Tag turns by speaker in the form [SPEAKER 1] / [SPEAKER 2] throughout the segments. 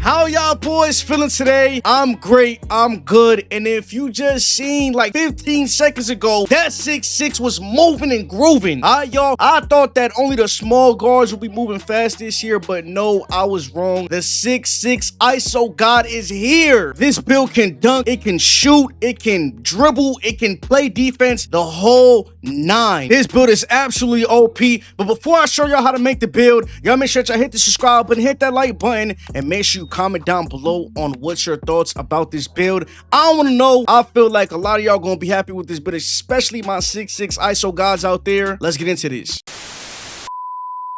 [SPEAKER 1] How y'all boys feeling today? I'm great, I'm good, and if you just seen like 15 seconds ago, that 6'6 was moving and grooving. Alright y'all, I thought that only the small guards would be moving fast this year, but no, I was wrong. The 6'6 ISO God is here. This build can dunk, it can shoot, it can dribble, it can play defense, the whole nine. This build is absolutely OP, but before I show y'all how to make the build, y'all make sure y'all hit the subscribe button, hit that like button, and make sure you comment down below on what's your thoughts about this build. I want to know. I feel like a lot of y'all gonna be happy with this build, especially my 6'6 ISO gods out there. Let's get into this.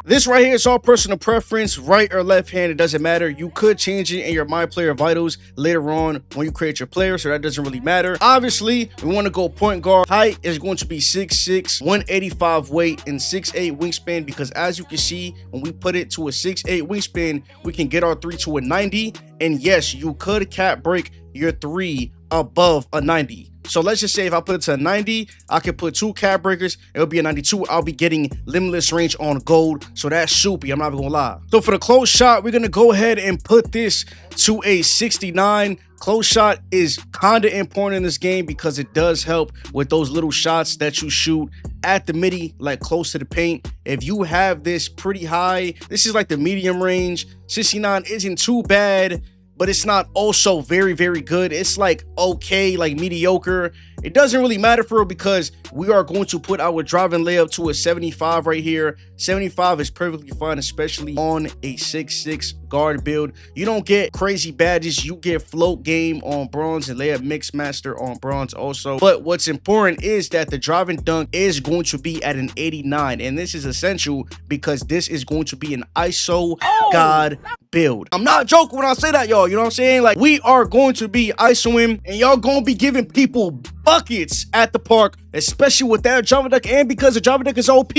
[SPEAKER 1] This right here is all personal preference, right or left hand, it doesn't matter. You could change it in your My Player Vitals later on when you create your player, so that doesn't really matter. Obviously, we want to go point guard. Height is going to be 6'6", 185 weight, and 6'8 wingspan, because as you can see, when we put it to a 6'8 wingspan, we can get our 3 to a 90, and yes, you could cap break your 3 above a 90. So let's just say if I put it to a 90, I can put 2 cap breakers. It'll be a 92. I'll be getting limitless range on gold. So that's soupy. I'm not even gonna lie. So for the close shot, we're gonna go ahead and put this to a 69. Close shot is kind of important in this game because it does help with those little shots that you shoot at the midi, like close to the paint. If you have this pretty high, this is like the medium range. 69 isn't too bad, but it's not also very, very good. It's like okay, like mediocre. It doesn't really matter for it because we are going to put our driving layup to a 75 right here. 75 is perfectly fine, especially on a 6'6 guard build. You don't get crazy badges. You get float game on bronze and layup mix master on bronze also. But what's important is that the driving dunk is going to be at an 89. And this is essential because this is going to be an ISO God build. I'm not joking when I say that, y'all. You know what I'm saying? Like, we are going to be ISOing and y'all gonna be giving people buckets at the park, especially with that Java deck, and because the Java deck is OP.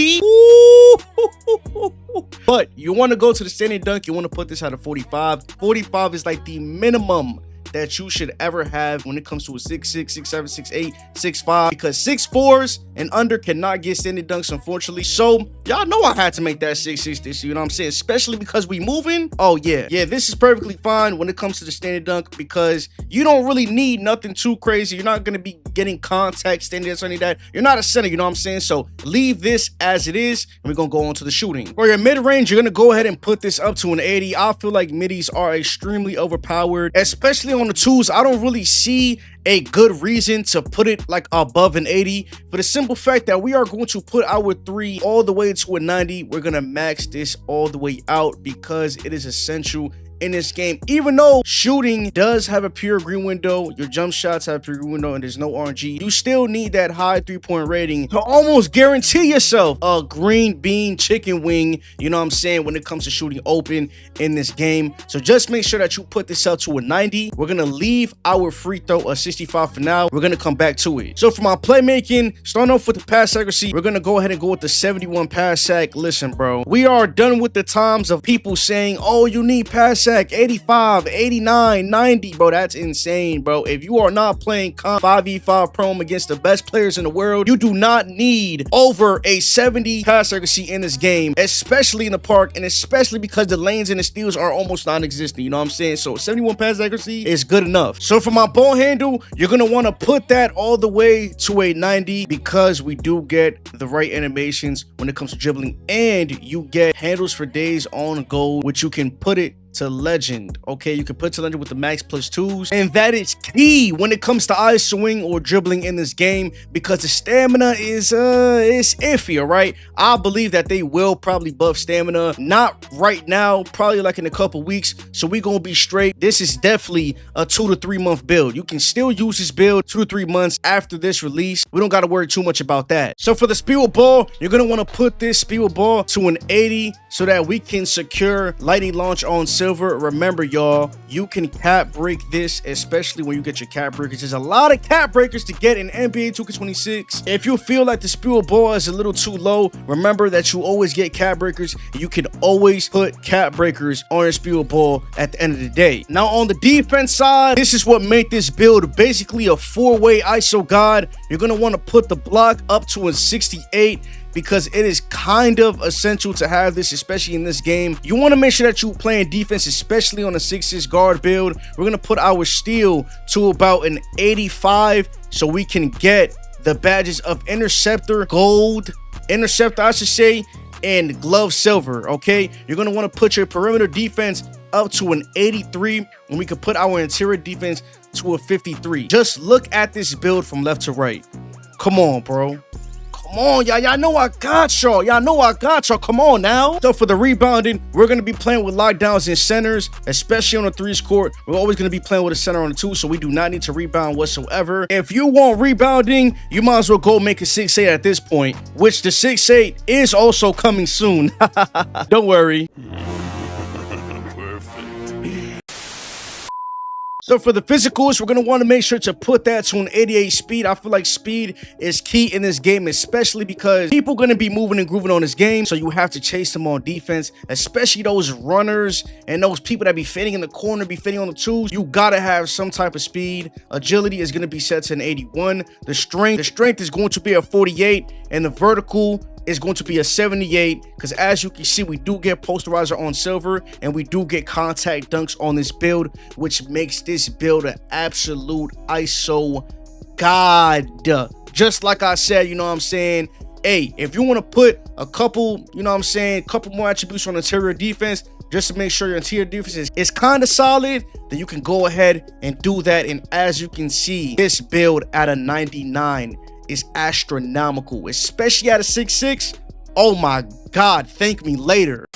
[SPEAKER 1] But you want to go to the standing dunk, you want to put this at a 45. 45 is like the minimum that you should ever have when it comes to a 6'6, 6'7, 6'8, 6'5, because 6'4s and under cannot get standing dunks, unfortunately. So y'all know I had to make that 6'6 this year, you know what I'm saying? Especially because we moving. Oh yeah, this is perfectly fine when it comes to the standing dunk because you don't really need nothing too crazy. You're not gonna be getting contact standing or something like that. You're not a center, you know what I'm saying? So leave this as it is, and we're gonna go on to the shooting. For your mid-range, you're gonna go ahead and put this up to an 80. I feel like middies are extremely overpowered, especially on the twos. I don't really see a good reason to put it like above an 80 for the simple fact that we are going to put our 3 all the way to a 90. We're gonna max this all the way out because it is essential in this game. Even though shooting does have a pure green window, your jump shots have a pure green window, and there's no RNG, you still need that high 3-point rating to almost guarantee yourself a green bean chicken wing, you know what I'm saying, when it comes to shooting open in this game. So just make sure that you put this up to a 90. We're gonna leave our free throw a 65 for now. We're gonna come back to it. So for my playmaking, starting off with the pass accuracy, we're gonna go ahead and go with the 71 pass sack. Listen, bro, we are done with the times of people saying, oh, you need pass 85, 89, 90, bro. That's insane, bro. If you are not playing 5v5 prom against the best players in the world, you do not need over a 70 pass accuracy in this game, especially in the park, and especially because the lanes and the steals are almost non-existent, you know what I'm saying? So 71 pass accuracy is good enough. So for my ball handle, you're gonna want to put that all the way to a 90 because we do get the right animations when it comes to dribbling, and you get handles for days on gold, which you can put it to legend. Okay, you can put to legend with the max +2s, and that is key when it comes to ISOing or dribbling in this game because the stamina is iffy. All right, I believe that they will probably buff stamina, not right now, probably like in a couple weeks, so we gonna be straight. This is definitely a 2 to 3 month build. You can still use this build 2 to 3 months after this release. We don't got to worry too much about that. So for the speed with ball, you're gonna want to put this speed with ball to an 80 so that we can secure lightning launch on silver. Remember, y'all, you can cap break this, especially when you get your cap breakers. There's a lot of cap breakers to get in NBA 2K26. If you feel like the speed ball is a little too low, remember that you always get cap breakers, and you can always put cap breakers on your speed ball at the end of the day. Now on the defense side, this is what made this build basically a 4-way ISO god. You're gonna want to put the block up to a 68. because it is kind of essential to have this, especially in this game. You want to make sure that you're playing defense, especially on a 6'6" guard build. We're going to put our steal to about an 85 so we can get the badges of interceptor gold, interceptor I should say, and glove silver. Okay, you're going to want to put your perimeter defense up to an 83, and we could put our interior defense to a 53. Just look at this build from left to right. Come on, bro. Come on, y'all know I got y'all. Y'all know I got y'all. Come on now. So for the rebounding, we're going to be playing with lockdowns and centers, especially on the 3s court. We're always going to be playing with a center on the 2, so we do not need to rebound whatsoever. If you want rebounding, you might as well go make a 6'8" at this point, which the 6'8" is also coming soon. Don't worry. So for the physicals, we're going to want to make sure to put that to an 88 speed. I feel like speed is key in this game, especially because people are going to be moving and grooving on this game. So you have to chase them on defense, especially those runners and those people that be fitting in the corner, be fitting on the 2s. You got to have some type of speed. Agility is going to be set to an 81. The strength is going to be a 48, and the vertical is going to be a 78, because as you can see, we do get posterizer on silver and we do get contact dunks on this build, which makes this build an absolute ISO god. Just like I said, you know what I'm saying, hey, if you want to put a couple, you know what I'm saying, couple more attributes on interior defense just to make sure your interior defense is kind of solid, then you can go ahead and do that. And as you can see, this build at a 99 is astronomical, especially at a 6'6". Oh my god, thank me later.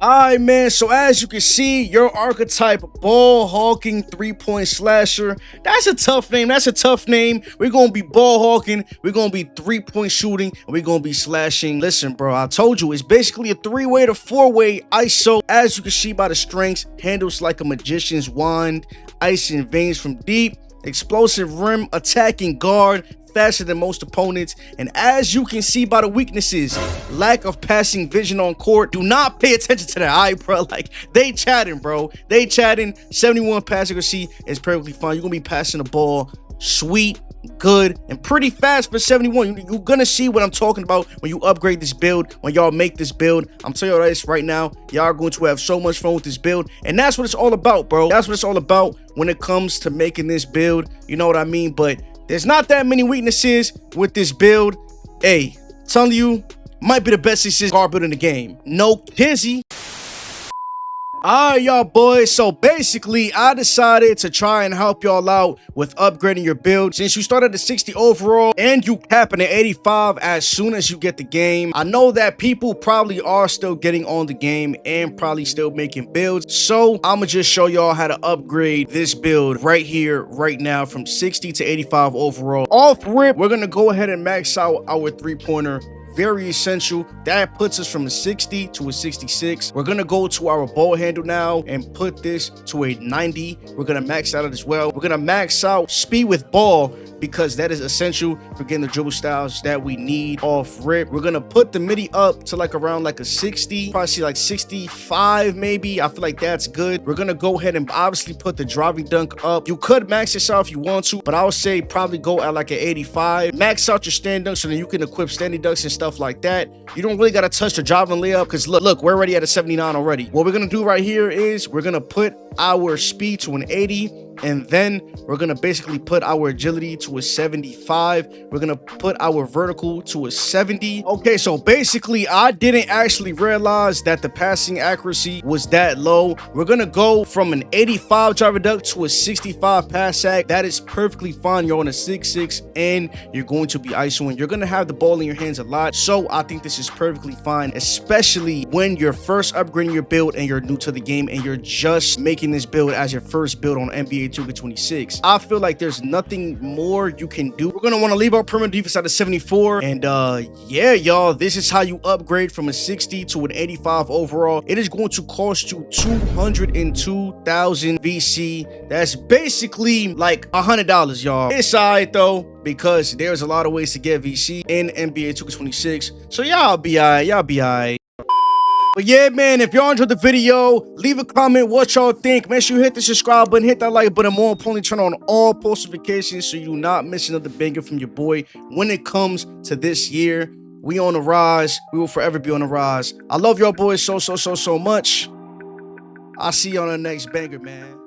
[SPEAKER 1] Alright, man, so as you can see, your archetype ball hawking 3-point slasher, that's a tough name. That's a tough name. We're gonna be ball hawking, we're gonna be 3-point shooting, and we're gonna be slashing. Listen, bro, I told you, it's basically a 3-way to 4-way ISO. As you can see by the strengths, handles like a magician's wand, ice and veins from deep, explosive rim attacking guard, faster than most opponents. And as you can see by the weaknesses, lack of passing vision on court. Do not pay attention to that. All right, bro, like they chatting, bro, they chatting. 71 pass accuracy is perfectly fine. You're gonna be passing the ball sweet, good, and pretty fast for 71. You're gonna see what I'm talking about when you upgrade this build, when y'all make this build. I'm telling you this right now, y'all are going to have so much fun with this build, and that's what it's all about, bro. That's what it's all about when it comes to making this build, you know what I mean? But there's not that many weaknesses with this build. Hey, telling you, might be the best 6'6" guard build in the game. No kizzy. Alright, y'all boys, so basically I decided to try and help y'all out with upgrading your build. Since you started at 60 overall and you capping at 85 as soon as you get the game, I know that people probably are still getting on the game and probably still making builds, so I'ma just show y'all how to upgrade this build right here, right now, from 60 to 85 overall. Off rip, we're gonna go ahead and max out our 3-pointer. Very essential. That puts us from a 60 to a 66. We're gonna go to our ball handle now and put this to a 90. We're gonna max out it as well. We're gonna max out speed with ball because that is essential for getting the dribble styles that we need off rip. We're gonna put the midi up to like around like a 60, probably see like 65 maybe. I feel like that's good. We're gonna go ahead and obviously put the driving dunk up. You could max this out if you want to, but I would say probably go at like an 85. Max out your stand dunks so then you can equip standing dunks and stuff like that. You don't really gotta touch the driving layup because look, we're already at a 79 already. What we're gonna do right here is we're gonna put our speed to an 80, and then we're gonna basically put our agility to a 75. We're gonna put our vertical to a 70. Okay, so basically I didn't actually realize that the passing accuracy was that low. We're gonna go from an 85 driver dunk to a 65 pass sack. That is perfectly fine. You're on a 6'6" and you're going to be isoing. You're gonna have the ball in your hands a lot, so I think this is perfectly fine, especially when you're first upgrading your build and you're new to the game and you're just making this build as your first build on NBA 2K26. I feel like there's nothing more you can do. We're gonna want to leave our perimeter defense at a 74, and yeah, y'all, this is how you upgrade from a 60 to an 85 overall. It is going to cost you 202,000 VC. That's basically like $100, y'all. It's alright though, because there's a lot of ways to get VC in NBA 2K26. So y'all be alright. Y'all be alright. But yeah, man, if y'all enjoyed the video, leave a comment what y'all think. Make sure you hit the subscribe button, hit that like button, more importantly, turn on all post notifications so you do not miss another banger from your boy when it comes to this year. We on the rise. We will forever be on the rise. I love y'all boys so much. I'll see you on the next banger, man.